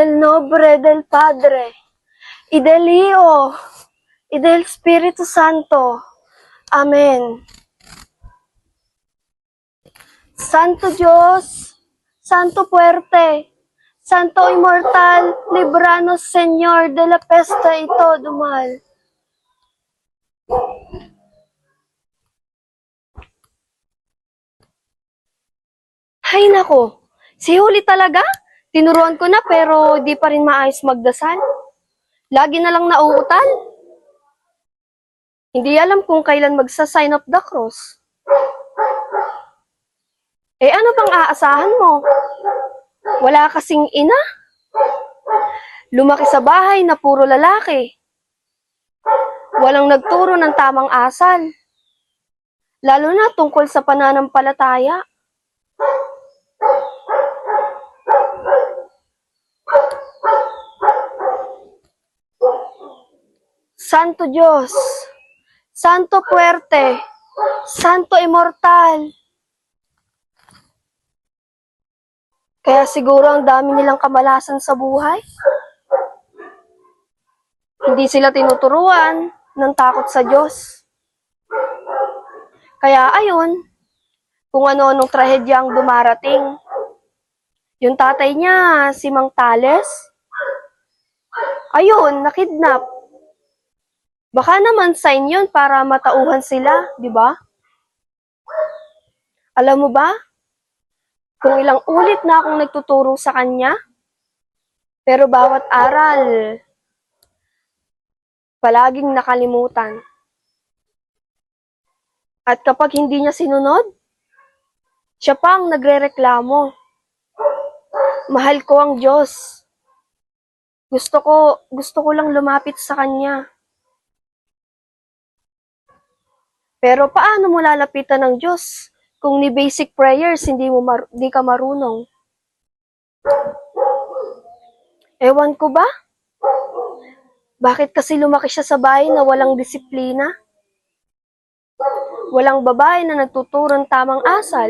del nombre del Padre, y del Hijo, y del Espíritu Santo. Amén. Santo Dios, Santo fuerte, Santo inmortal, líbranos, Señor, de la peste y todo mal. Hay nako, si Huli talaga, tinuruan ko na pero di pa rin maayos magdasal. Lagi na lang nauutal. Hindi alam kung kailan magsa-sign of the cross. Eh ano bang aasahan mo? Wala kasing ina. Lumaki sa bahay na puro lalaki. Walang nagturo ng tamang asal. Lalo na tungkol sa pananampalataya. Santo Diyos, Santo fuerte, Santo immortal. Kaya siguro ang dami nilang kamalasan sa buhay. Hindi sila tinuturuan ng takot sa Diyos. Kaya ayun, kung ano-anong trahedya ang dumarating. Yung tatay niya, si Mang Tales, ayun, nakidnap. Baka naman sign yun para matauhan sila, di ba? Alam mo ba, kung ilang ulit na akong nagtuturo sa kanya, pero bawat aral, palaging nakalimutan. At kapag hindi niya sinunod, siya pa ang nagrereklamo. Mahal ko ang Diyos. Gusto ko lang lumapit sa Kanya. Pero paano mo lalapitan ng Diyos kung ni basic prayers hindi ka marunong? Ewan ko ba? Bakit kasi lumaki siya sa bahay na walang disiplina? Walang babae na nagtuturo ng tamang asal.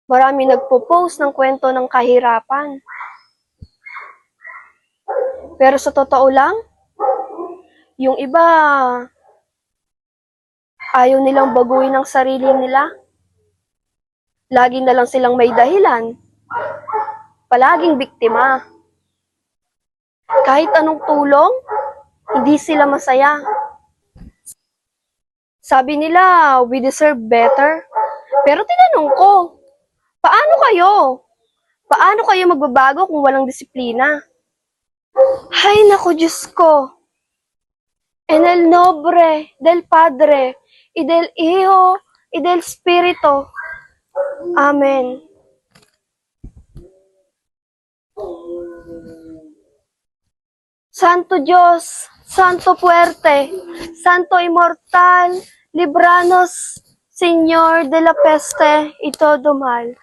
Marami nagpo-post ng kwento ng kahirapan. Pero sa totoo lang, yung iba, ayaw nilang baguhin ang sarili nila. Lagi na lang silang may dahilan. Palaging biktima. Kahit anong tulong, hindi sila masaya. Sabi nila, we deserve better. Pero tinanong ko, paano kayo? Paano kayo magbabago kung walang disiplina? Hay nako, Diyos ko. En el nombre del Padre, y del Hijo, y del Espíritu. Amen. Santo Dios, Santo fuerte, Santo inmortal, líbranos, Señor, de la peste y todo mal.